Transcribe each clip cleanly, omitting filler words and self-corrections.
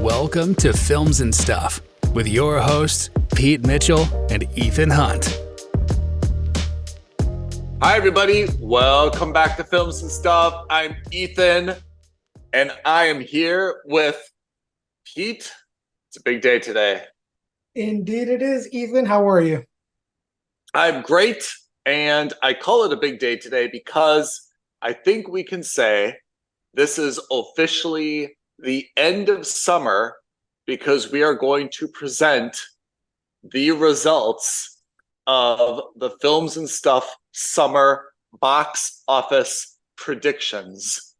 Welcome to Films and Stuff with your hosts, Pete Mitchell and Ethan Hunt. Hi, everybody. Welcome back to Films and Stuff. I'm Ethan, and I am here with Pete. It's a big day today. Indeed it is. Ethan, how are you? I'm great, and I call it a big day today because I think we can say this is officially the end of summer because we are going to present the results of the Films and Stuff summer box office predictions.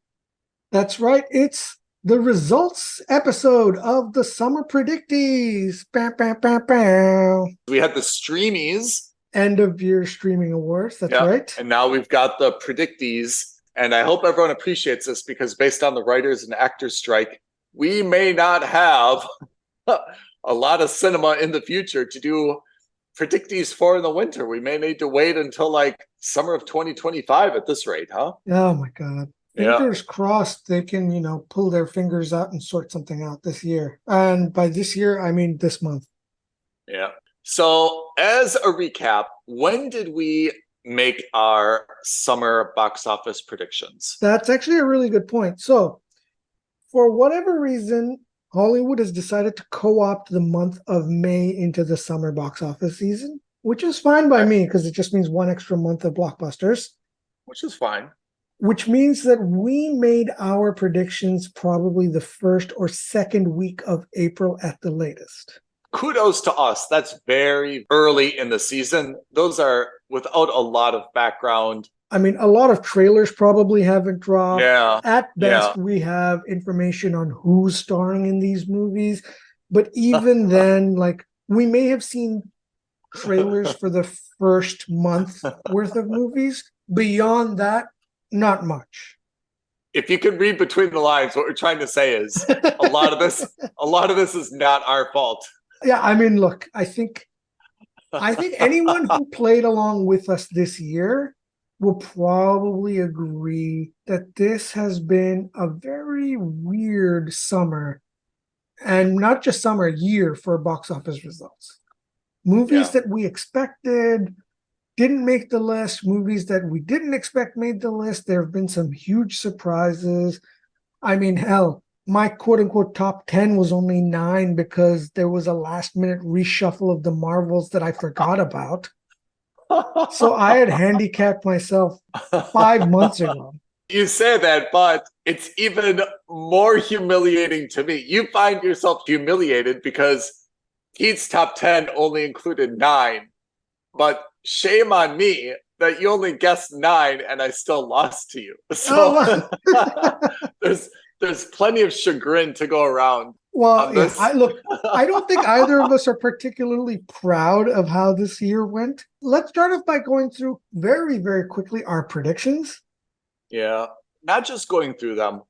That's right. It's the results episode of the summer predicties. Bow, bow, bow, bow. We had the streamies. End of year streaming awards. That's right. And now we've got the predicties. And I hope everyone appreciates this because based on the writers and actors strike, we may not have a lot of cinema in the future to do predicties for in the winter. We may need to wait until like summer of 2025 at this rate, huh? Oh my God. Fingers crossed they can, pull their fingers out and sort something out this year. And by this year, I mean this month. Yeah. So as a recap, when did we make our summer box office predictions? That's actually a really good point. So for whatever reason, Hollywood has decided to co-opt the month of May into the summer box office season, which is fine by me because it just means one extra month of blockbusters. Which is fine. Which means that we made our predictions probably the first or second week of April at the latest. Kudos to us. That's very early in the season. Those are without a lot of background. I mean, a lot of trailers probably haven't dropped. Yeah. At best, we have information on who's starring in these movies. But even then, we may have seen trailers for the first month worth of movies. Beyond that, not much. If you can read between the lines, what we're trying to say is a lot of this is not our fault. Yeah, I mean, look, I think anyone who played along with us this year will probably agree that this has been a very weird summer, and not just summer, year for box office results. Movies that we expected didn't make the list. Movies that we didn't expect made the list. There have been some huge surprises. I mean, hell, my quote-unquote top 10 was only 9 because there was a last-minute reshuffle of the Marvels that I forgot about. So I had handicapped myself 5 months ago. You say that, but it's even more humiliating to me. You find yourself humiliated because Pete's top 10 only included 9. But shame on me that you only guessed 9 and I still lost to you. So there's plenty of chagrin to go around. Well, yeah, I don't think either of us are particularly proud of how this year went. Let's start off by going through very, very quickly our predictions. Yeah, not just going through them.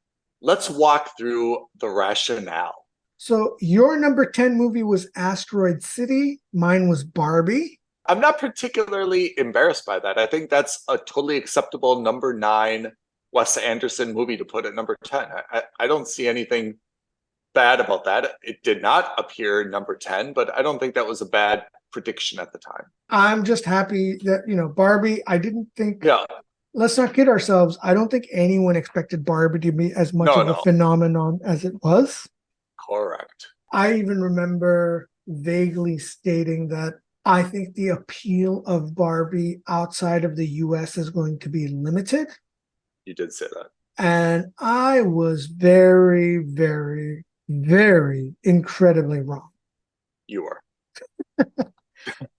Let's walk through the rationale. So your number 10 movie was Asteroid City. Mine was Barbie. I'm not particularly embarrassed by that. I think that's a totally acceptable number 9 Wes Anderson movie to put at number 10. I don't see anything bad about that. It did not appear number 10, but I don't think that was a bad prediction at the time. I'm just happy that, Barbie, I didn't think... Yeah. Let's not kid ourselves. I don't think anyone expected Barbie to be as much of a phenomenon as it was. Correct. I even remember vaguely stating that I think the appeal of Barbie outside of the US is going to be limited. You did say that. And I was very, very, very incredibly wrong. You were.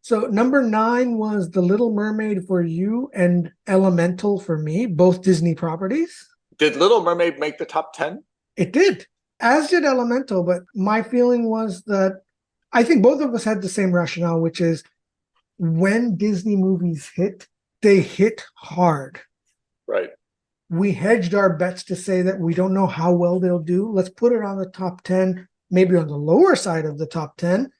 So number 9 was The Little Mermaid for you and Elemental for me, both Disney properties. Did Little Mermaid make the top 10? It did, as did Elemental. But my feeling was that I think both of us had the same rationale, which is when Disney movies hit, they hit hard. Right. We hedged our bets to say that we don't know how well they'll do. Let's put it on the top 10, maybe on the lower side of the top 10.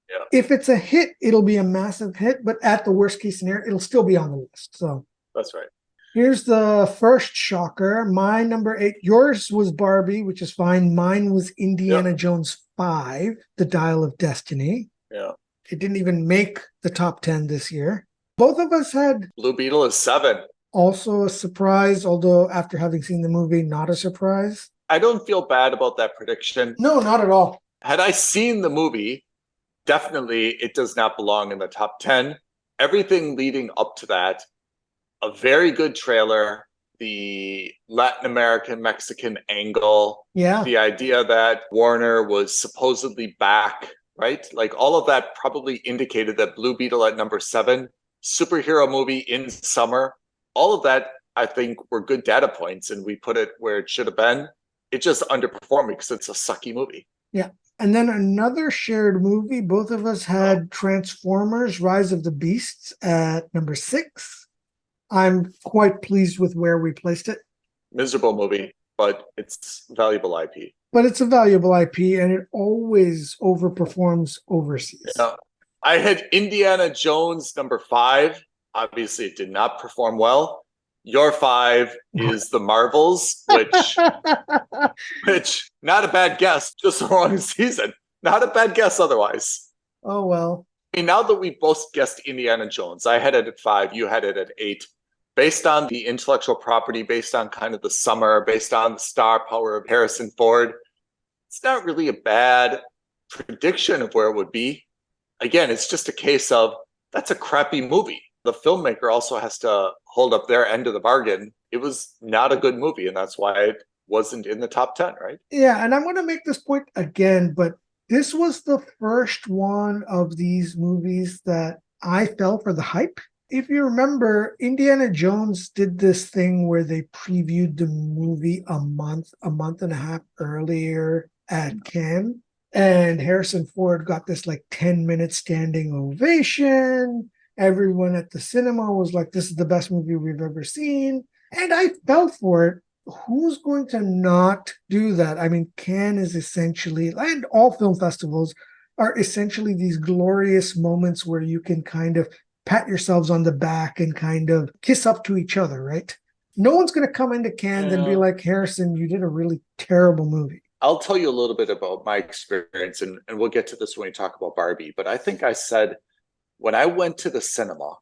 Yeah. If it's a hit, it'll be a massive hit. But at the worst case scenario, it'll still be on the list. So that's right. Here's the first shocker. My number 8. Yours was Barbie, which is fine. Mine was Indiana Jones 5, The Dial of Destiny. Yeah. It didn't even make the top 10 this year. Both of us had Blue Beetle is 7. also a surprise, although after having seen the movie, not a surprise. I don't feel bad about that prediction. No, not at all. Had I seen the movie, definitely it does not belong in the top 10. Everything leading up to that, a very good trailer, the Latin American Mexican angle, the idea that Warner was supposedly back, right? Like all of that probably indicated that Blue Beetle at number 7, superhero movie in summer, all of that I think were good data points, and we put it where it should have been. It just underperformed because it's a sucky movie. Yeah. And then another shared movie, both of us had Transformers Rise of the Beasts at number 6. I'm quite pleased with where we placed it. Miserable movie, but it's valuable IP. But it's a valuable IP, and it always overperforms overseas. Yeah. I had Indiana Jones number 5. Obviously, it did not perform well. Your 5 is The Marvels, which not a bad guess, just the wrong season. Not a bad guess otherwise. Oh, well. I mean, now that we both guessed Indiana Jones, I had it at 5, you had it at 8. Based on the intellectual property, based on kind of the summer, based on the star power of Harrison Ford, it's not really a bad prediction of where it would be. Again, it's just a case of that's a crappy movie. The filmmaker also has to hold up their end of the bargain. It was not a good movie, and that's why it wasn't in the top 10, right? Yeah, and I'm going to make this point again, but this was the first one of these movies that I fell for the hype. If you remember, Indiana Jones did this thing where they previewed the movie a month and a half earlier at Cannes, and Harrison Ford got this like 10-minute standing ovation. Everyone at the cinema was like, this is the best movie we've ever seen. And I fell for it. Who's going to not do that? I mean, Cannes is essentially, and all film festivals are essentially these glorious moments where you can kind of pat yourselves on the back and kind of kiss up to each other, right? No one's going to come into Cannes and be like, Harrison, you did a really terrible movie. I'll tell you a little bit about my experience, and we'll get to this when we talk about Barbie. But I think I said, when I went to the cinema,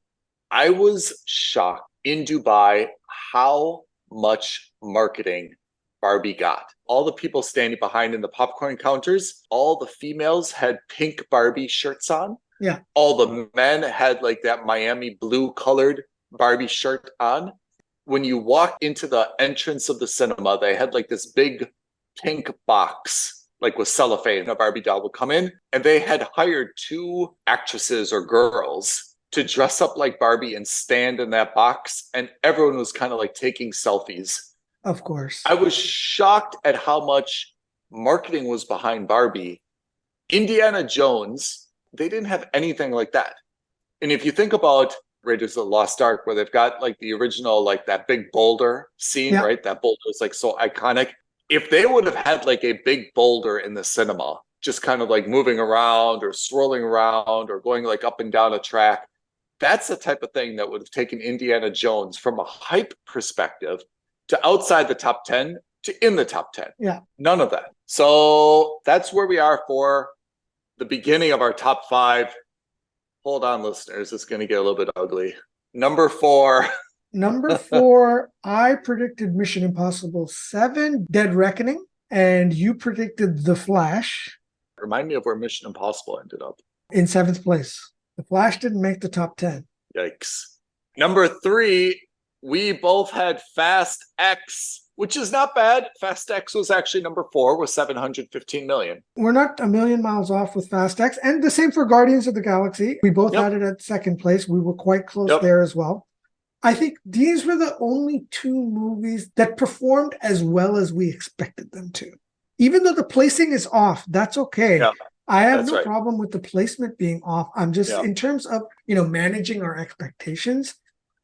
I was shocked in Dubai how much marketing Barbie got. All the people standing behind in the popcorn counters, all the females had pink Barbie shirts on. Yeah. All the men had like that Miami blue colored Barbie shirt on. When you walk into the entrance of the cinema, they had like this big pink box, like with cellophane. A Barbie doll would come in, and they had hired 2 actresses or girls to dress up like Barbie and stand in that box, and everyone was kind of like taking selfies. Of course. I was shocked at how much marketing was behind Barbie. Indiana Jones, they didn't have anything like that. And if you think about Raiders of the Lost Ark, where they've got like the original, like that big boulder scene, right? That boulder is like so iconic. If they would have had like a big boulder in the cinema, just kind of like moving around or swirling around or going like up and down a track, that's the type of thing that would have taken Indiana Jones from a hype perspective to outside the top 10 to in the top 10. Yeah. None of that. So that's where we are for the beginning of our top 5. Hold on, listeners. It's going to get a little bit ugly. Number 4. Number 4, I predicted Mission Impossible 7, Dead Reckoning, and you predicted The Flash. Remind me of where Mission Impossible ended up. In 7th place. The Flash didn't make the top 10. Yikes. Number 3, we both had Fast X, which is not bad. Fast X was actually number 4 with 715 million. We're not a million miles off with Fast X, and the same for Guardians of the Galaxy. We both had it at 2nd place. We were quite close there as well. I think these were the only 2 movies that performed as well as we expected them to. Even though the placing is off, that's okay. Yeah, I have no problem with the placement being off. I'm just, in terms of, managing our expectations,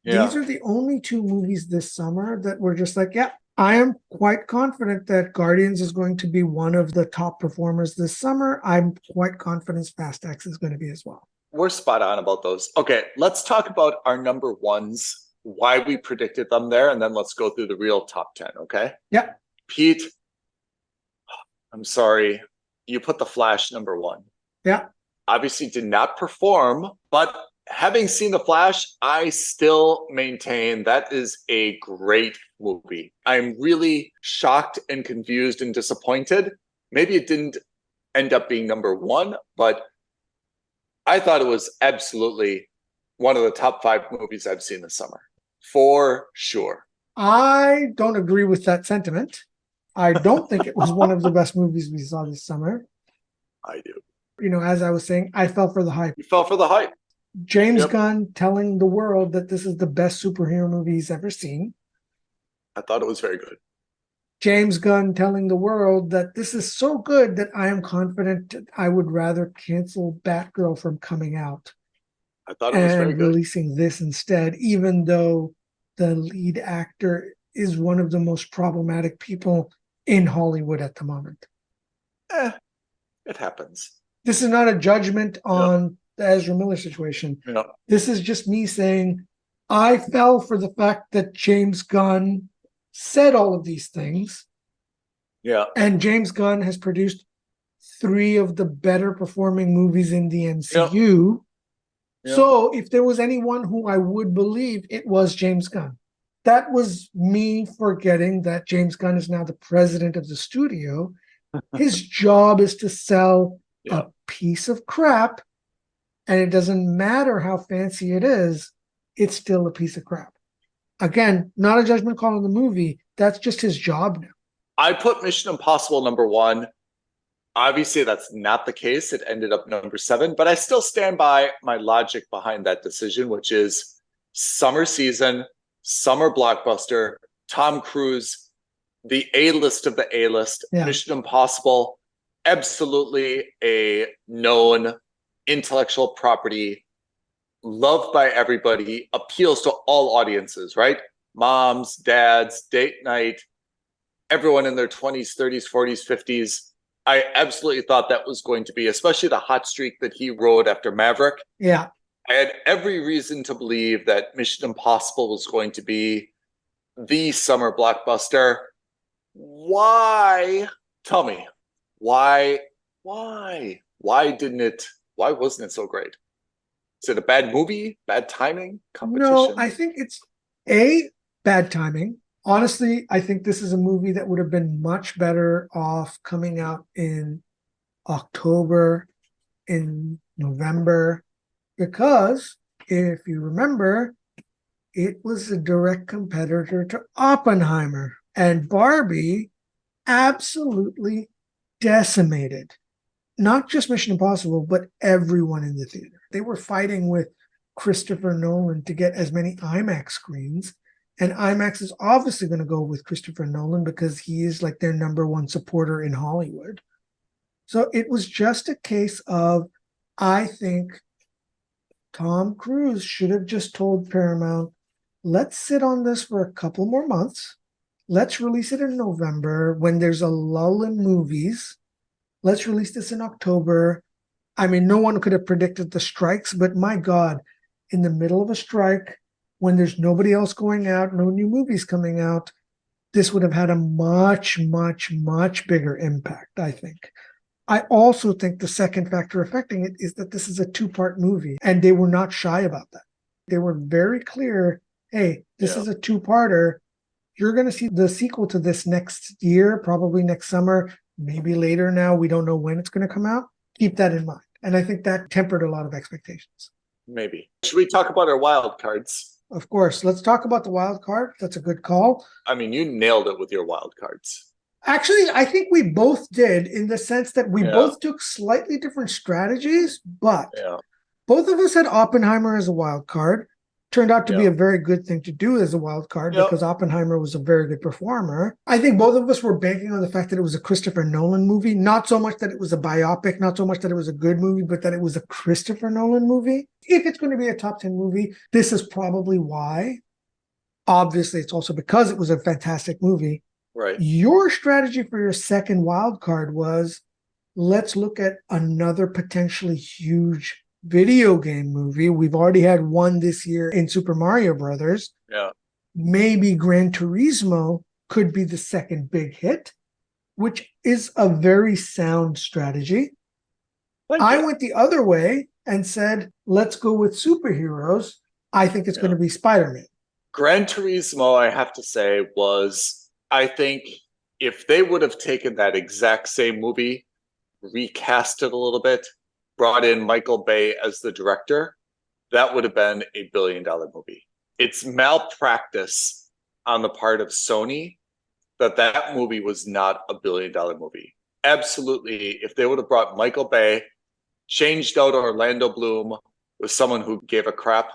these are the only 2 movies this summer that were just like, I am quite confident that Guardians is going to be one of the top performers this summer. I'm quite confident Fast X is going to be as well. We're spot on about those. Okay, let's talk about our number 1s why we predicted them there, and then let's go through the real top 10, okay? Yeah. Pete, I'm sorry, you put The Flash number 1. Yeah. Obviously did not perform, but having seen The Flash, I still maintain that is a great movie. I'm really shocked and confused and disappointed. Maybe it didn't end up being number 1, but I thought it was absolutely one of the top 5 movies I've seen this summer, for sure. I don't agree with that sentiment. I don't think it was one of the best movies we saw this summer. I do. You know, as I was saying, I fell for the hype. You fell for the hype. James Gunn telling the world that this is the best superhero movie he's ever seen. I thought it was very good. James Gunn telling the world that this is so good that I am confident I would rather cancel Batgirl from coming out. I thought it was very good. Releasing this instead, even though the lead actor is one of the most problematic people in Hollywood at the moment. It happens. This is not a judgment on the Ezra Miller situation. Yeah. This is just me saying I fell for the fact that James Gunn said all of these things. Yeah. And James Gunn has produced 3 of the better performing movies in the MCU. Yeah. So if there was anyone who I would believe, it was James Gunn. That was me forgetting that James Gunn is now the president of the studio. His job is to sell a piece of crap, and it doesn't matter how fancy it is, it's still a piece of crap. Again, not a judgment call on the movie. That's just his job now. I put Mission Impossible number 1. Obviously, that's not the case. It ended up number 7, but I still stand by my logic behind that decision, which is summer season, summer blockbuster, Tom Cruise, the A-list of the A-list, Mission Impossible, absolutely a known intellectual property, loved by everybody, appeals to all audiences, right? Moms, dads, date night, everyone in their 20s, 30s, 40s, 50s. I absolutely thought that was going to be, especially the hot streak that he rode after Maverick. Yeah. I had every reason to believe that Mission Impossible was going to be the summer blockbuster. Why? Tell me, why wasn't it so great? Is it a bad movie? Bad timing? Competition? No, I think it's bad timing. Honestly, I think this is a movie that would have been much better off coming out in October, in November, because if you remember, it was a direct competitor to Oppenheimer, and Barbie absolutely decimated not just Mission Impossible, but everyone in the theater. They were fighting with Christopher Nolan to get as many IMAX screens. And IMAX is obviously going to go with Christopher Nolan because he is like their number 1 supporter in Hollywood. So it was just a case of, I think Tom Cruise should have just told Paramount, let's sit on this for a couple more months. Let's release it in November when there's a lull in movies. Let's release this in October. I mean, no one could have predicted the strikes, but my God, in the middle of a strike, when there's nobody else going out, no new movies coming out, this would have had a much, much, much bigger impact, I think. I also think the second factor affecting it is that this is a 2-part movie, and they were not shy about that. They were very clear, hey, this is a 2-parter. You're going to see the sequel to this next year, probably next summer, maybe later now. We don't know when it's going to come out. Keep that in mind. And I think that tempered a lot of expectations. Maybe. Should we talk about our wild cards? Of course. Let's talk about the wild card. That's a good call. I mean, you nailed it with your wild cards. Actually, I think we both did, in the sense that we both took slightly different strategies, but both of us had Oppenheimer as a wild card. Turned out to be a very good thing to do as a wild card because Oppenheimer was a very good performer. I think both of us were banking on the fact that it was a Christopher Nolan movie. Not so much that it was a biopic, not so much that it was a good movie, but that it was a Christopher Nolan movie. If it's going to be a top 10 movie, this is probably why. Obviously, it's also because it was a fantastic movie. Right. Your strategy for your second wild card was, let's look at another potentially huge video game movie. We've already had one this year in Super Mario Brothers. Yeah. Maybe Gran Turismo could be the second big hit, which is a very sound strategy. I went the other way and said, let's go with superheroes. I think it's going to be Spider-Man. Gran Turismo, I have to say, I think if they would have taken that exact same movie, recast it a little bit, brought in Michael Bay as the director, that would have been a billion-dollar movie. It's malpractice on the part of Sony that movie was not a billion-dollar movie. Absolutely, if they would have brought Michael Bay, changed out Orlando Bloom with someone who gave a crap,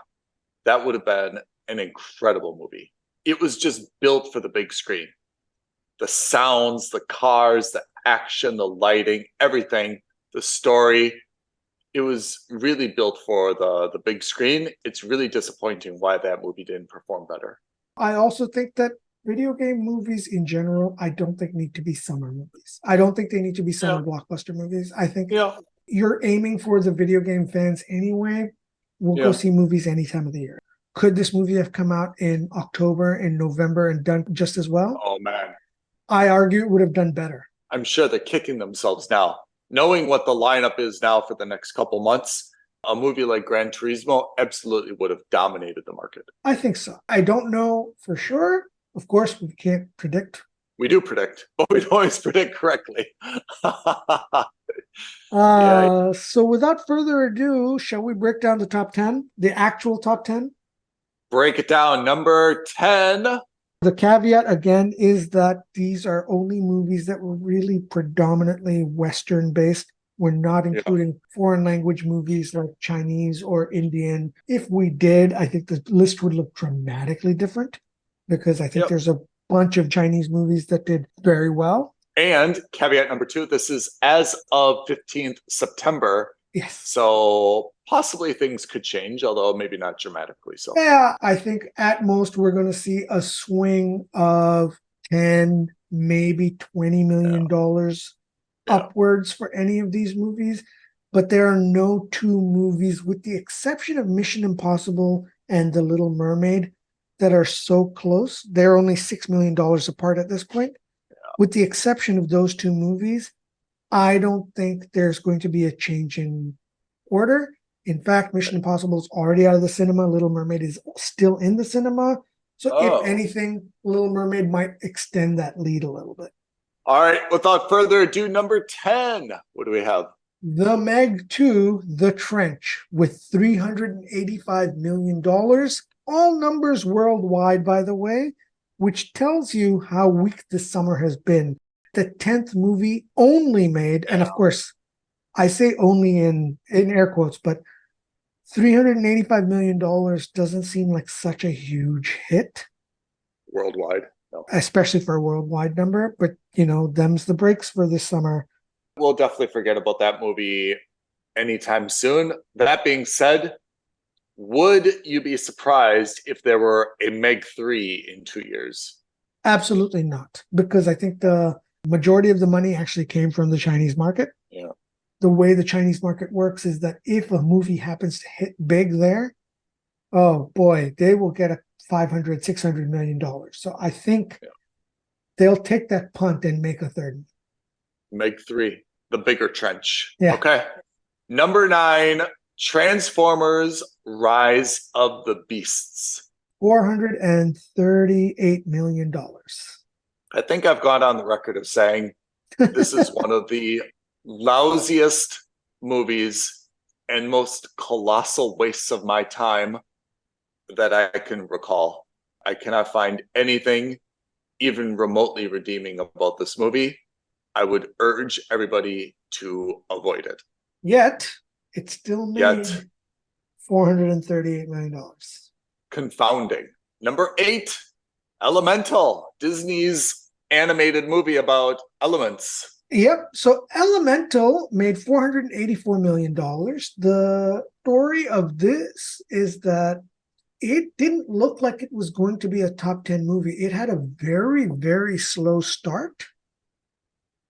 that would have been an incredible movie. It was just built for the big screen. The sounds, the cars, the action, the lighting, everything, the story. It was really built for the big screen. It's really disappointing why that movie didn't perform better. I also think that video game movies in general, I don't think need to be summer movies. I don't think they need to be summer blockbuster movies. I think you're aiming for the video game fans anyway. We'll go see movies any time of the year. Could this movie have come out in October and November and done just as well? Oh, man. I argue it would have done better. I'm sure they're kicking themselves now. Knowing what the lineup is now for the next couple months, a movie like Gran Turismo absolutely would have dominated the market. I think so. I don't know for sure. Of course, we can't predict. We do predict, but we don't always predict correctly. So without further ado, shall we break down the top 10? The actual top 10? Break it down. Number 10. The caveat, again, is that these are only movies that were really predominantly Western-based. We're not including foreign language movies like Chinese or Indian. If we did, I think the list would look dramatically different because I think there's a bunch of Chinese movies that did very well. And caveat number 2, this is as of 15th September. Yes. So possibly things could change, although maybe not dramatically so. Yeah, I think at most we're going to see a swing of 10, maybe $20 million upwards for any of these movies. But there are no two movies, with the exception of Mission Impossible and The Little Mermaid, that are so close. They're only $6 million apart at this point. With the exception of those two movies, I don't think there's going to be a change in order. In fact, Mission Impossible is already out of the cinema. Little Mermaid is still in the cinema. So if anything, Little Mermaid might extend that lead a little bit. All right, without further ado, number 10. What do we have? The Meg 2, The Trench, with $385 million. All numbers worldwide, by the way, which tells you how weak this summer has been. The 10th movie only made, and of course, I say only in air quotes, but $385 million doesn't seem like such a huge hit. Worldwide. No. Especially for a worldwide number, but them's the breaks for this summer. We'll definitely forget about that movie anytime soon. That being said, would you be surprised if there were a Meg 3 in 2 years? Absolutely not, because I think the majority of the money actually came from the Chinese market. Yeah. The way the Chinese market works is that if a movie happens to hit big there, oh boy, they will get a $500-600 million. So I think they'll take that punt and make a third. Meg 3, the bigger trench. Yeah. Okay. Number 9, Transformers Rise of the Beasts. $438 million. I think I've gone on the record of saying this is one of the lousiest movies and most colossal wastes of my time that I can recall. I cannot find anything even remotely redeeming about this movie. I would urge everybody to avoid it. Yet, it still made $438 million. Confounding. Number 8, Elemental, Disney's animated movie about elements. Yep. So Elemental made $484 million. The story of this is that it didn't look like it was going to be a top 10 movie. It had a very, very slow start.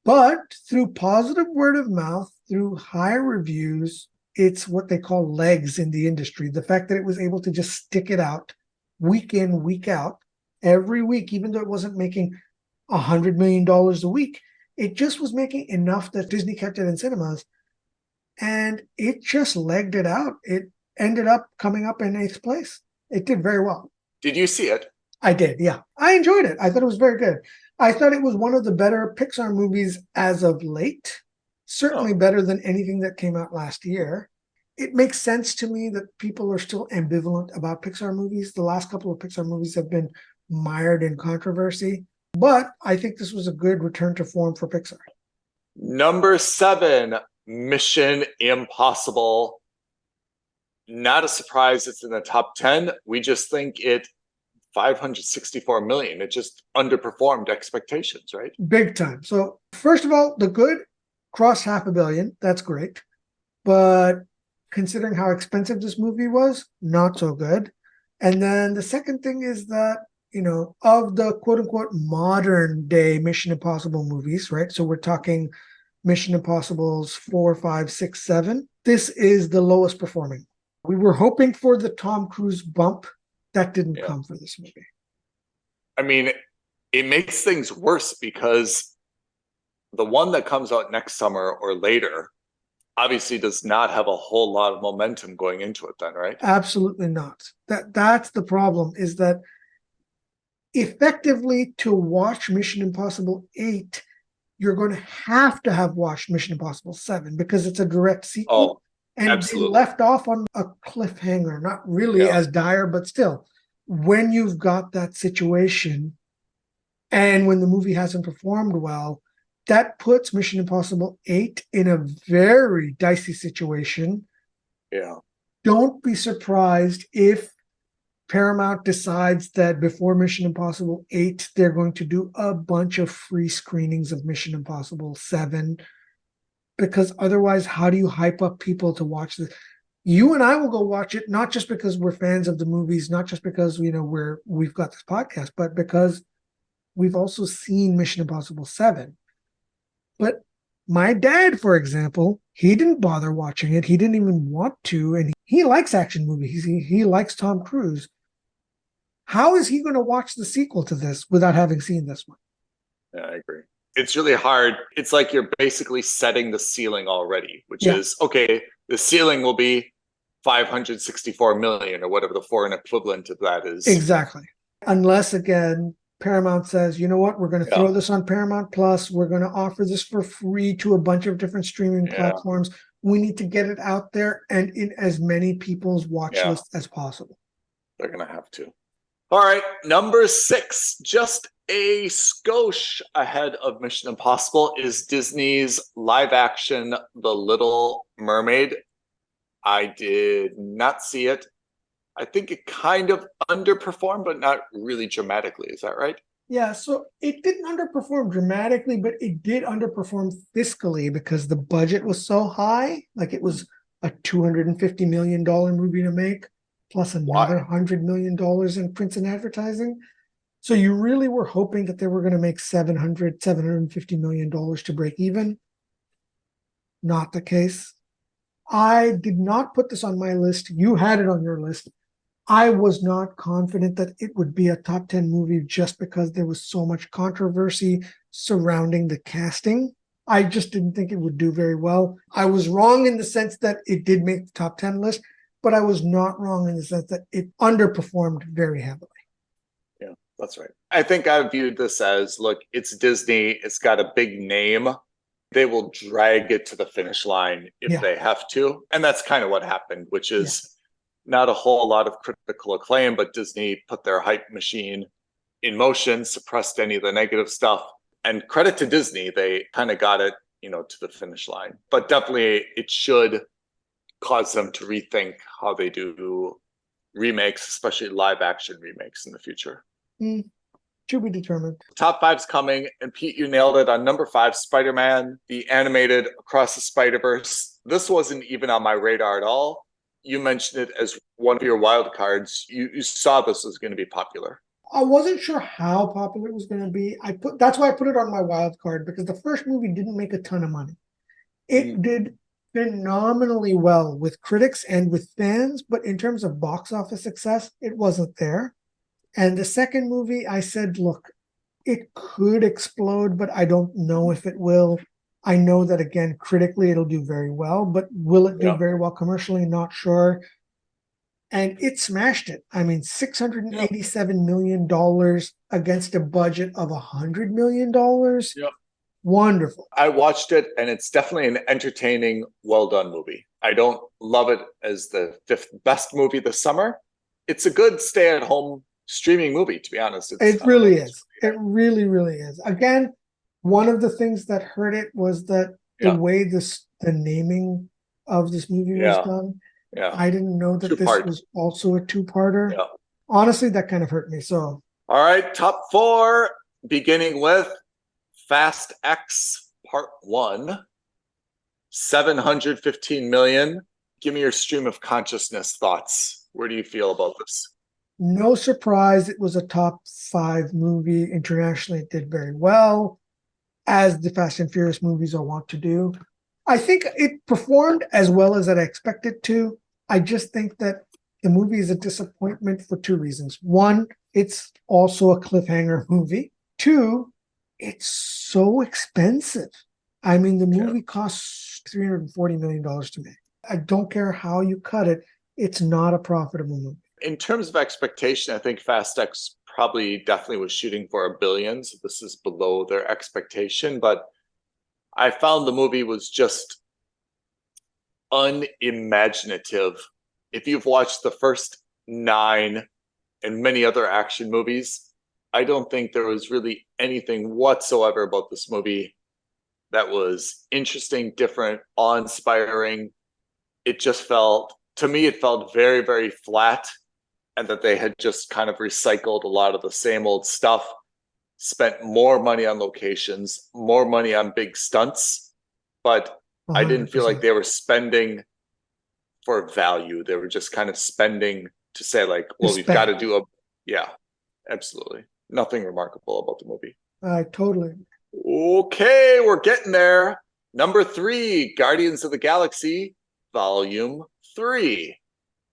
But through positive word of mouth, through high reviews, it's what they call legs in the industry. The fact that it was able to just stick it out week in, week out, every week, even though it wasn't making $100 million a week. It just was making enough that Disney kept it in cinemas, and it just legged it out. It ended up coming up in 8th place. It did very well. Did you see it? I did, yeah. I enjoyed it. I thought it was very good. I thought it was one of the better Pixar movies as of late. Certainly better than anything that came out last year. It makes sense to me that people are still ambivalent about Pixar movies. The last couple of Pixar movies have been mired in controversy, but I think this was a good return to form for Pixar. Number 7, Mission Impossible. Not a surprise it's in the top 10. We just think it 564 million. It just underperformed expectations, right? Big time. So first of all, the good crossed $500 million. That's great. But considering how expensive this movie was, not so good. And then the second thing is that, of the quote unquote modern day Mission Impossible movies, right? So we're talking Mission Impossibles 4, 5, 6, 7. This is the lowest performing. We were hoping for the Tom Cruise bump. That didn't come for this movie. I mean, it makes things worse because the one that comes out next summer or later obviously does not have a whole lot of momentum going into it then, right? Absolutely not. That's the problem, is that effectively to watch Mission Impossible 8, you're going to have watched Mission Impossible 7 because it's a direct sequel. And absolutely. They left off on a cliffhanger, not really as dire, but still. When you've got that situation and when the movie hasn't performed well, that puts Mission Impossible 8 in a very dicey situation. Yeah. Don't be surprised if Paramount decides that before Mission Impossible 8, they're going to do a bunch of free screenings of Mission Impossible 7. Because otherwise, how do you hype up people to watch this? You and I will go watch it, not just because we're fans of the movies, not just because we've got this podcast, but because we've also seen Mission Impossible 7. But my dad, for example, he didn't bother watching it. He didn't even want to, and he likes action movies. He likes Tom Cruise. How is he going to watch the sequel to this without having seen this one? Yeah, I agree. It's really hard. It's like you're basically setting the ceiling already, which is, okay, the ceiling will be 564 million or whatever the foreign equivalent of that is. Exactly. Unless, again, Paramount says, you know what, we're going to throw this on Paramount Plus. We're going to offer this for free to a bunch of different streaming platforms. We need to get it out there and in as many people's watch lists as possible. They're going to have to. All right, number 6, just a skosh ahead of Mission Impossible, is Disney's live action The Little Mermaid. I did not see it. I think it kind of underperformed, but not really dramatically. Is that right? Yeah, so it didn't underperform dramatically, but it did underperform fiscally because the budget was so high. Like, it was a $250 million movie to make, plus another $100 million in prints and advertising. So you really were hoping that they were going to make $750 million to break even. Not the case. I did not put this on my list. You had it on your list. I was not confident that it would be a top 10 movie just because there was so much controversy surrounding the casting. I just didn't think it would do very well. I was wrong in the sense that it did make the top 10 list, but I was not wrong in the sense that it underperformed very heavily. Yeah, that's right. I think I viewed this as, look, it's Disney. It's got a big name. They will drag it to the finish line if they have to. And that's kind of what happened, which is not a whole lot of critical acclaim, but Disney put their hype machine in motion, suppressed any of the negative stuff. And credit to Disney, they kind of got it, to the finish line. But definitely it should cause them to rethink how they do remakes, especially live action remakes in the future. To be determined. Top 5's coming, and Pete, you nailed it on number 5, Spider-Man, the animated Across the Spider-Verse. This wasn't even on my radar at all. You mentioned it as one of your wild cards. You saw this was going to be popular. I wasn't sure how popular it was going to be. That's why I put it on my wild card, because the first movie didn't make a ton of money. It did phenomenally well with critics and with fans, but in terms of box office success, it wasn't there. And the second movie, I said, look, it could explode, but I don't know if it will. I know that, again, critically, it'll do very well, but will it do Yeah. very well commercially? Not sure. And it smashed it. I mean, Yeah. $687 million against a budget of $100 million. Yeah. Wonderful. I watched it, and it's definitely an entertaining, well-done movie. I don't love it as the 5th best movie this summer. It's a good stay-at-home streaming movie, to be honest. It really is. It really, really is. Again, one of the things that hurt it was that the way the naming of this movie was done. Yeah. I didn't know that this was also a two-parter. Yeah. Honestly, that kind of hurt me. So, all right, top 4, beginning with Fast X Part 1, 715 million. Give me your stream of consciousness thoughts. Where do you feel about this? No surprise, it was a top 5 movie. Internationally, it did very well, as the Fast and Furious movies are wont to do. I think it performed as well as I expected to. I just think that the movie is a disappointment for 2 reasons. One, it's also a cliffhanger movie. 2, it's so expensive. I mean, the movie costs $340 million to make. I don't care how you cut it. It's not a profitable movie. In terms of expectation, I think Fast X definitely was shooting for $1 billion. So this is below their expectation. But I found the movie was just unimaginative. If you've watched the first 9 and many other action movies, I don't think there was really anything whatsoever about this movie that was interesting, different, awe-inspiring. It just felt, to me, it felt very, very flat, and that they had just kind of recycled a lot of the same old stuff, spent more money on locations, more money on big stunts, but 100%. I didn't feel like they were spending for value. They were just kind of spending to say, like, well, we've got to do absolutely. Nothing remarkable about the movie. Totally. Okay, we're getting there. Number 3, Guardians of the Galaxy, Volume 3.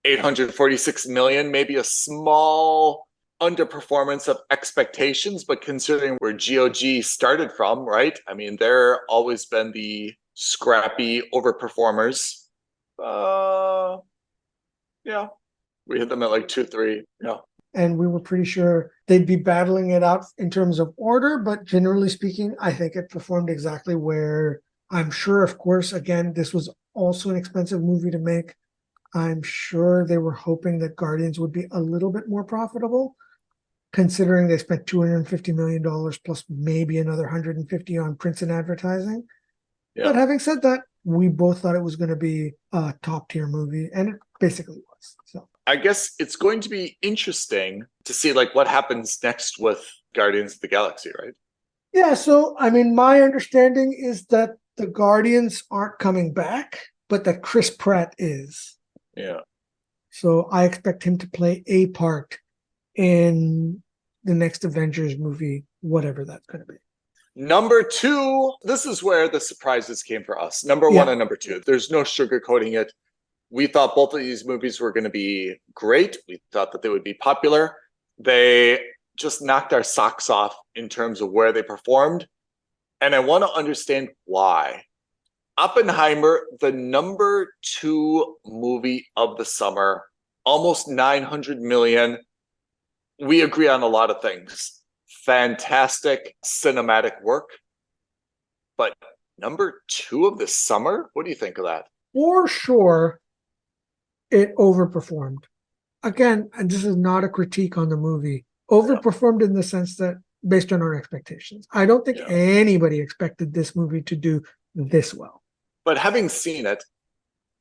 846 million, maybe a small underperformance of expectations, but considering where GOG started from, right? I mean, they're always been the scrappy overperformers. Yeah, we hit them at like 2-3. Yeah. And we were pretty sure they'd be battling it out in terms of order, but generally speaking, I think it performed exactly where I'm sure, of course, again, this was also an expensive movie to make. I'm sure they were hoping that Guardians would be a little bit more profitable, considering they spent $250 million plus maybe another 150 on prints and advertising. Yeah. But having said that, we both thought it was going to be a top tier movie, and it basically was. So I guess it's going to be interesting to see like what happens next with Guardians of the Galaxy, right? Yeah, so I mean, my understanding is that the Guardians aren't coming back, but that Chris Pratt is. Yeah. So I expect him to play a part in the next Avengers movie, whatever that's going to be. Number 2, this is where the surprises came for us. Number 1 and number 2. There's no sugarcoating it. We thought both of these movies were going to be great. We thought that they would be popular. They just knocked our socks off in terms of where they performed. And I want to understand why. Oppenheimer, the number 2 movie of the summer, almost 900 million. We agree on a lot of things. Fantastic cinematic work. But number 2 of the summer? What do you think of that? For sure, it overperformed. Again, and this is not a critique on the movie. Overperformed in the sense that based on our expectations. I don't think anybody expected this movie to do this well. But having seen it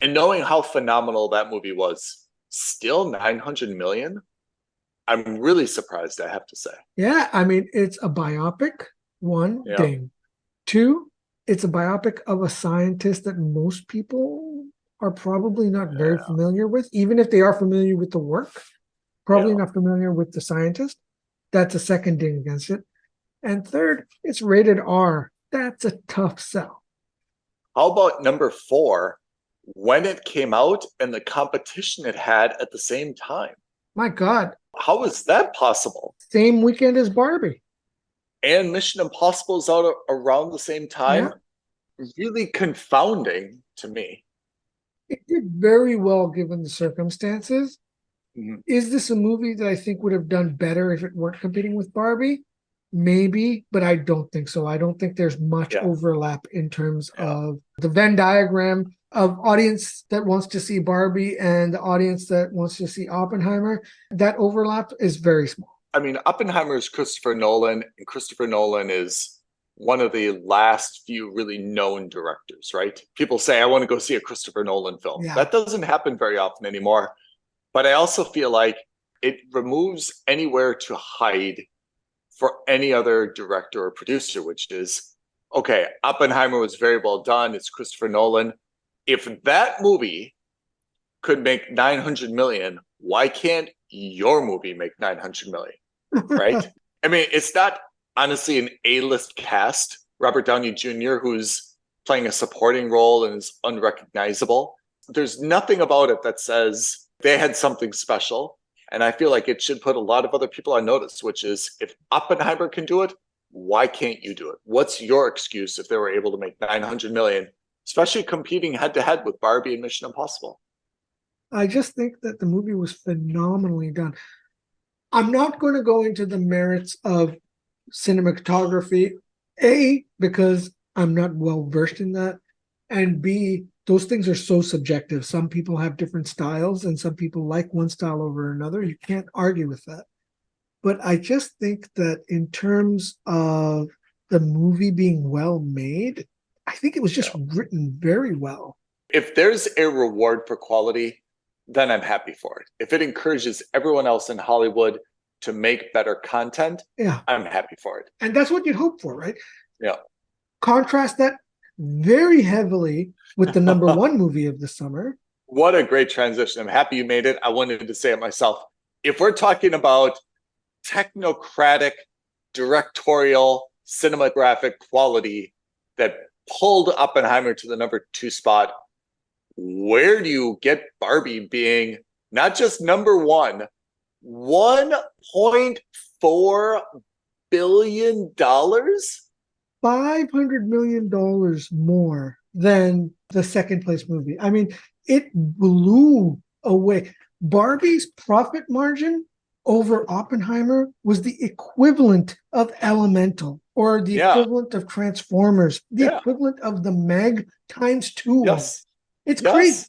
and knowing how phenomenal that movie was, still 900 million? I'm really surprised, I have to say. Yeah, I mean, it's a biopic, 1 thing. 2, it's a biopic of a scientist that most people are probably not very familiar with, even if they are familiar with the work, probably not familiar with the scientist. That's a second ding against it. And 3rd, it's rated R. That's a tough sell. How about number 4, when it came out and the competition it had at the same time? My God. How is that possible? Same weekend as Barbie. And Mission Impossible is out around the same time. Yeah. Really confounding to me. It did very well given the circumstances. Mhm. Is this a movie that I think would have done better if it weren't competing with Barbie? Maybe, but I don't think so. I don't think there's much Yeah. overlap in terms Yeah. of the Venn diagram of audience that wants to see Barbie and the audience that wants to see Oppenheimer. That overlap is very small. I mean, Oppenheimer is Christopher Nolan, and Christopher Nolan is one of the last few really known directors, right? People say, I want to go see a Christopher Nolan film. Yeah. That doesn't happen very often anymore. But I also feel like it removes anywhere to hide for any other director or producer, which is, okay, Oppenheimer was very well done. It's Christopher Nolan. If that movie could make 900 million, why can't your movie make 900 million? Right? I mean, it's not honestly an A-list cast. Robert Downey Jr., who's playing a supporting role and is unrecognizable. There's nothing about it that says they had something special. And I feel like it should put a lot of other people on notice, which is if Oppenheimer can do it, why can't you do it? What's your excuse if they were able to make 900 million, especially competing head to head with Barbie and Mission Impossible? I just think that the movie was phenomenally done. I'm not going to go into the merits of cinematography, A, because I'm not well versed in that, and B, those things are so subjective. Some people have different styles, and some people like one style over another. You can't argue with that. But I just think that in terms of the movie being well made, I think it was just written very well. If there's a reward for quality, then I'm happy for it. If it encourages everyone else in Hollywood to make better content, Yeah. I'm happy for it. And that's what you'd hope for, right? Yeah. Contrast that very heavily with the number one movie of the summer. What a great transition. I'm happy you made it. I wanted to say it myself. If we're talking about technocratic, directorial, cinematographic quality that pulled Oppenheimer to the number 2 spot, where do you get Barbie being not just number 1, $1.4 billion? $500 million more than the second place movie. I mean, it blew away. Barbie's profit margin over Oppenheimer was the equivalent of Elemental or the equivalent of Transformers, the equivalent of the Meg times 2. Yes. It's crazy.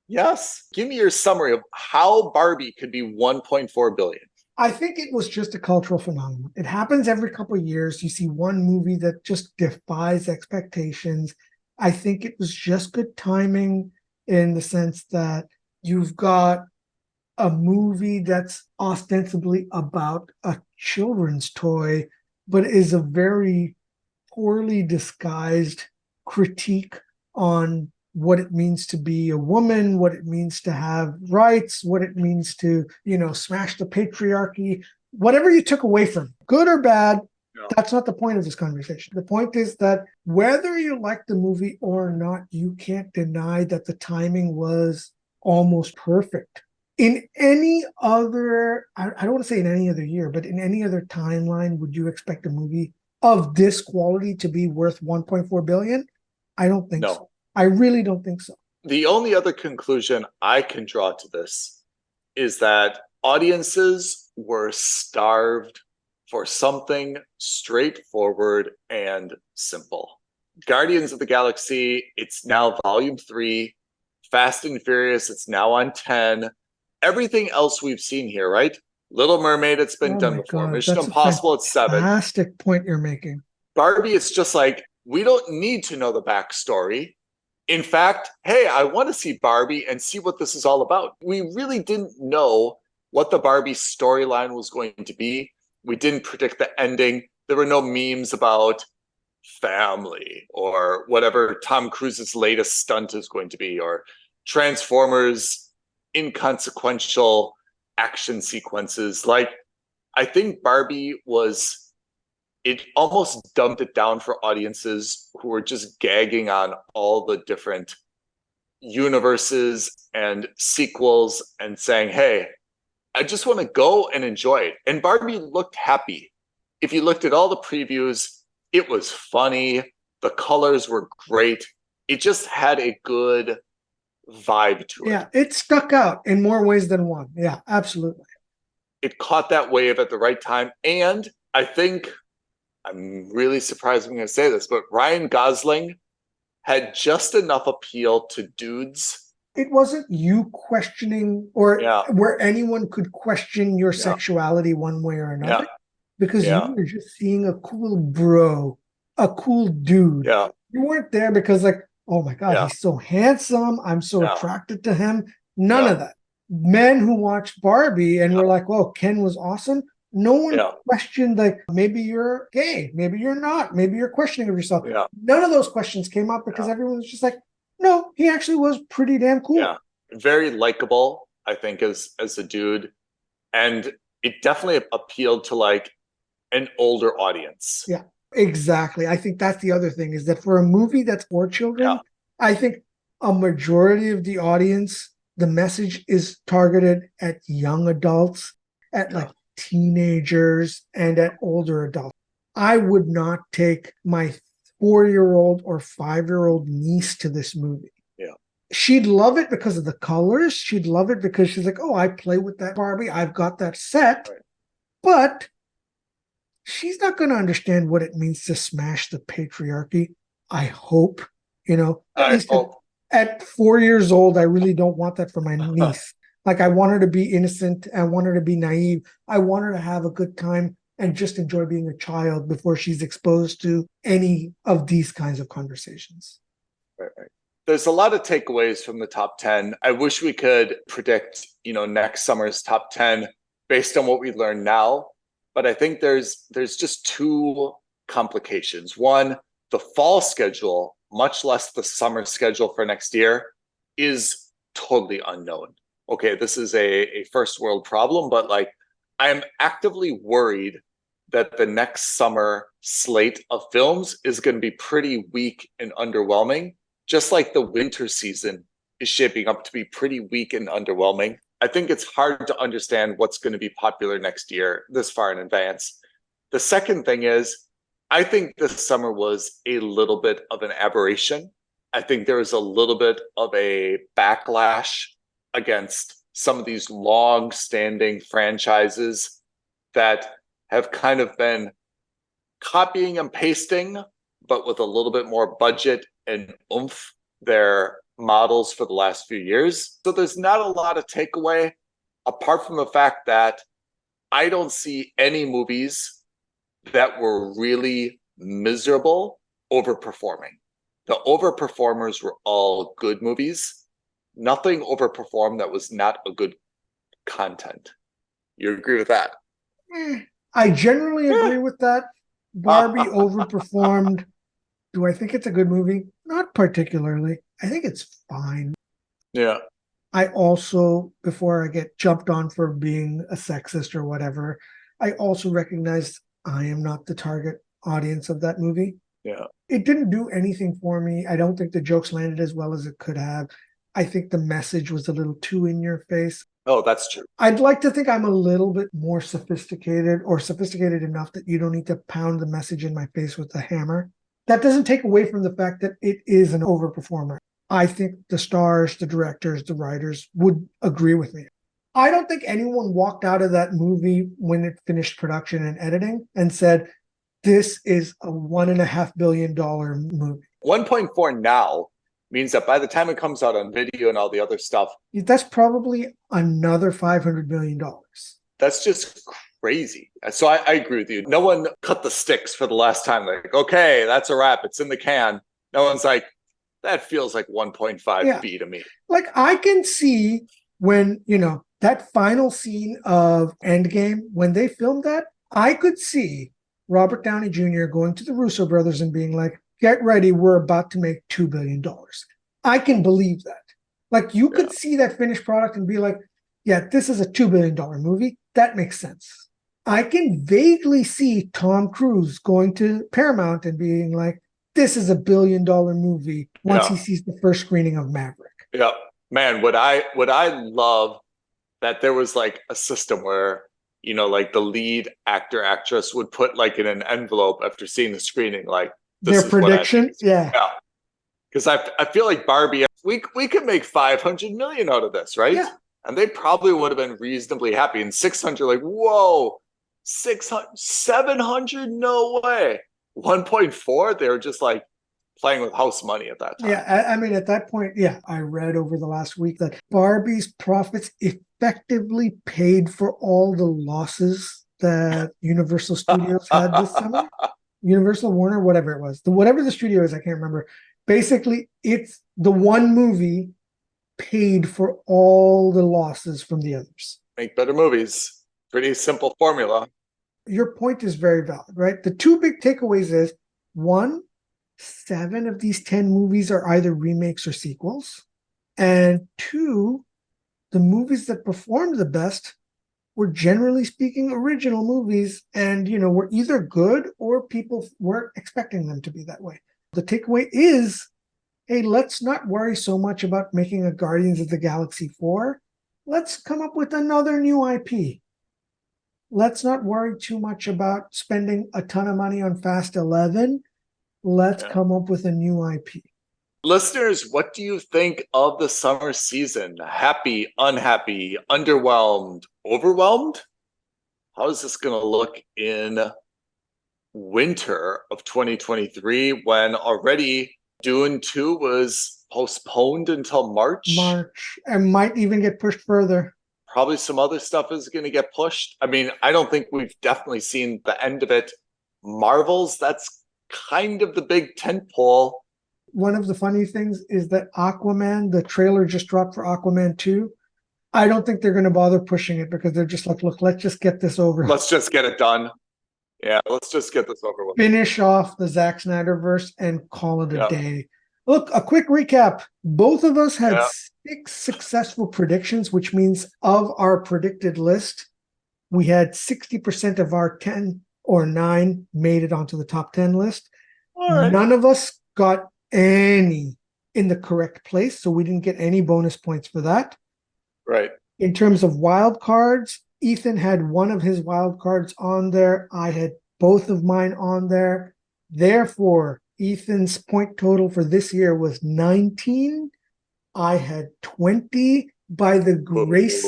Yes. Give me your summary of how Barbie could be 1.4 billion. I think it was just a cultural phenomenon. It happens every couple of years. You see one movie that just defies expectations. I think it was just good timing in the sense that you've got a movie that's ostensibly about a children's toy, but is a very poorly disguised critique on what it means to be a woman, what it means to have rights, what it means to, smash the patriarchy, whatever you took away from, good or bad, that's not the point of this conversation. The point is that whether you like the movie or not, you can't deny that the timing was almost perfect. In any other, I don't want to say in any other year, but in any other timeline, would you expect a movie of this quality to be worth 1.4 billion? I don't think so. I really don't think so. The only other conclusion I can draw to this is that audiences were starved for something straightforward and simple. Guardians of the Galaxy, it's now volume 3. Fast and Furious, it's now on 10. Everything else we've seen here, right? Little Mermaid, it's been done before. God, Mission Impossible, it's 7. Fantastic point you're making. Barbie, it's just like, we don't need to know the backstory. In fact, hey, I want to see Barbie and see what this is all about. We really didn't know what the Barbie storyline was going to be. We didn't predict the ending. There were no memes about family or whatever Tom Cruise's latest stunt is going to be, or Transformers' inconsequential action sequences. Like, I think Barbie it almost dumbed it down for audiences who were just gagging on all the different universes and sequels and saying, hey, I just want to go and enjoy it. And Barbie looked happy. If you looked at all the previews, it was funny. The colors were great. It just had a good vibe to it. Yeah, it stuck out in more ways than one. Yeah, absolutely. It caught that wave at the right time. And I think, I'm really surprised I'm going to say this, but Ryan Gosling had just enough appeal to dudes. It wasn't you questioning or where anyone could question your sexuality one way or another, because you were just seeing a cool bro, a cool dude. Yeah. You weren't there because like, oh my God, he's so handsome. I'm so attracted to him. None of that. Men who watched Barbie and were like, well, Ken was awesome. No one questioned like, maybe you're gay, maybe you're not, maybe you're questioning of yourself. None of those questions came up because everyone was just like, no, he actually was pretty damn cool. Yeah, very likable, I think, as a dude. And it definitely appealed to like an older audience. Yeah, exactly. I think that's the other thing, is that for a movie that's for children, I think a majority of the audience, the message is targeted at young adults, at like teenagers, and at older adults. I would not take my 4-year-old or 5-year-old niece to this movie. Yeah. She'd love it because of the colors. She'd love it because she's like, oh, I play with that Barbie. I've got that set. Right. But she's not going to understand what it means to smash the patriarchy. I hope, at 4 years old, I really don't want that for my niece. Like, I want her to be innocent. I want her to be naive. I want her to have a good time and just enjoy being a child before she's exposed to any of these kinds of conversations. Right. There's a lot of takeaways from the top 10. I wish we could predict, next summer's top 10 based on what we learn now. But I think there's just two complications. One, the fall schedule, much less the summer schedule for next year, is totally unknown. Okay, this is a first world problem, but like, I'm actively worried that the next summer slate of films is going to be pretty weak and underwhelming, just like the winter season is shaping up to be pretty weak and underwhelming. I think it's hard to understand what's going to be popular next year this far in advance. The second thing is, I think this summer was a little bit of an aberration. I think there was a little bit of a backlash against some of these long-standing franchises that have kind of been copying and pasting, but with a little bit more budget and oomph, their models for the last few years. So there's not a lot of takeaway, apart from the fact that I don't see any movies that were really miserable overperforming. The overperformers were all good movies. Nothing overperformed that was not a good content. You agree with that? I generally agree with that. Barbie overperformed. Do I think it's a good movie? Not particularly. I think it's fine. Yeah. I also, before I get jumped on for being a sexist or whatever, I also recognize I am not the target audience of that movie. Yeah. It didn't do anything for me. I don't think the jokes landed as well as it could have. I think the message was a little too in your face. Oh, that's true. I'd like to think I'm a little bit more sophisticated, or sophisticated enough that you don't need to pound the message in my face with a hammer. That doesn't take away from the fact that it is an overperformer. I think the stars, the directors, the writers would agree with me. I don't think anyone walked out of that movie when it finished production and editing and said, this is a $1.5 billion movie. 1.4 now means that by the time it comes out on video and all the other stuff, that's probably another $500 million. That's just crazy. So I agree with you. No one cut the sticks for the last time. Like, okay, that's a wrap. It's in the can. No one's like, that feels like 1.5 B to me. Like, I can see when, that final scene of Endgame, when they filmed that, I could see Robert Downey Jr. going to the Russo brothers and being like, get ready, we're about to make $2 billion. I can believe that. Like, you could see that finished product and be like, yeah, this is a $2 billion movie. That makes sense. I can vaguely see Tom Cruise going to Paramount and being like, this is a $1 billion movie once he sees the first screening of Maverick. Yeah. Man, would I love that there was like a system where, like the lead actor, actress would put like in an envelope after seeing the screening, like Their prediction. Yeah. Because I feel like Barbie, we could make 500 million out of this, right? Yeah. And they probably would have been reasonably happy. And 600, like, whoa, 600, 700, no way. 1.4, they were just like playing with house money at that time. Yeah, I mean, at that point, I read over the last week that Barbie's profits effectively paid for all the losses that Universal Studios had this summer. Universal, Warner, whatever it was. Whatever the studio is, I can't remember. Basically, it's the one movie paid for all the losses from the others. Make better movies. Pretty simple formula. Your point is very valid, right? The two big takeaways is, one, 7 of these 10 movies are either remakes or sequels. And 2, the movies that performed the best were, generally speaking, original movies, and were either good or people weren't expecting them to be that way. The takeaway is, hey, let's not worry so much about making a Guardians of the Galaxy 4. Let's come up with another new IP. Let's not worry too much about spending a ton of money on Fast 11. Let's come up with a new IP. Listeners, what do you think of the summer season? Happy, unhappy, underwhelmed, overwhelmed? How is this going to look in winter of 2023 when already Dune 2 was postponed until March? And might even get pushed further. Probably some other stuff is going to get pushed. I mean, I don't think we've definitely seen the end of it. Marvel's, that's kind of the big tentpole. One of the funny things is that Aquaman, the trailer just dropped for Aquaman 2. I don't think they're going to bother pushing it because they're just like, look, let's just get this over. Let's just get it done. Yeah, let's just get this over with. Finish off the Zack Snyderverse and call it a day. Look, a quick recap. Both of us had 6 successful predictions, which means of our predicted list, we had 60% of our 10 or 9 made it onto the top 10 list. Right. None of us got any in the correct place, so we didn't get any bonus points for that. Right. In terms of wild cards, Ethan had one of his wild cards on there. I had both of mine on there. Therefore, Ethan's point total for this year was 19. I had 20 by the grace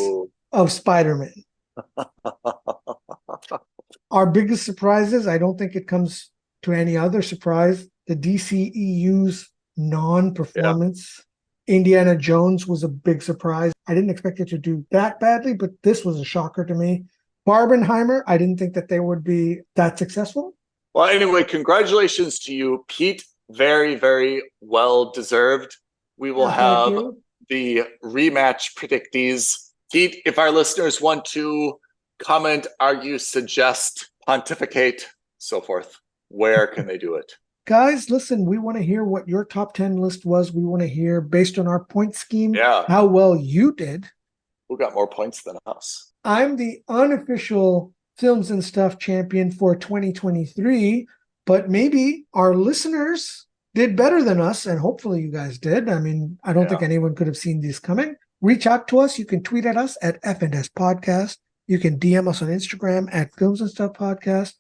of Spider-Man. Our biggest surprises, I don't think it comes to any other surprise, the DCEU's non-performance. Indiana Jones was a big surprise. I didn't expect it to do that badly, but this was a shocker to me. Barbenheimer, I didn't think that they would be that successful. Well, anyway, congratulations to you, Pete. Very, very well deserved. We will have the rematch predictees. Pete, if our listeners want to comment, argue, suggest, pontificate, so forth, where can they do it? Guys, listen, we want to hear what your top 10 list was. We want to hear, based on our point scheme, how well you did. Who got more points than us? I'm the unofficial Films and Stuff champion for 2023, but maybe our listeners did better than us, and hopefully you guys did. I mean, I don't think anyone could have seen these coming. Reach out to us. You can tweet at us at FNS Podcast. You can DM us on Instagram at Films and Stuff Podcast.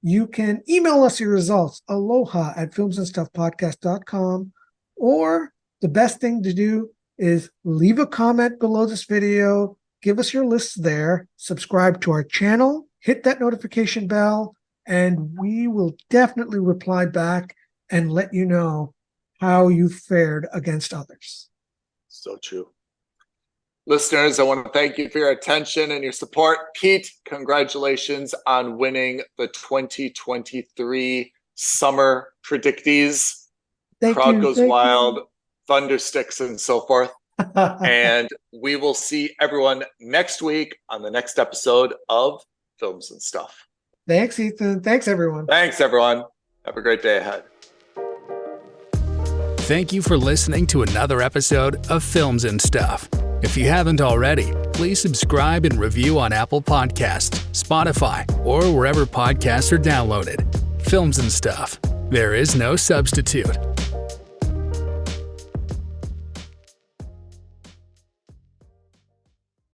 You can email us your results, aloha at filmsandstuffpodcast.com. Or the best thing to do is leave a comment below this video, give us your lists there, subscribe to our channel, hit that notification bell, and we will definitely reply back and let you know how you fared against others. So true. Listeners, I want to thank you for your attention and your support. Pete, congratulations on winning the 2023 Summer Predicties. Crowd goes wild, thunder sticks, and so forth. And we will see everyone next week on the next episode of Films and Stuff. Thanks, Ethan. Thanks, everyone. Thanks, everyone. Have a great day ahead. Thank you for listening to another episode of Films and Stuff. If you haven't already, please subscribe and review on Apple Podcasts, Spotify, or wherever podcasts are downloaded. Films and Stuff. There is no substitute.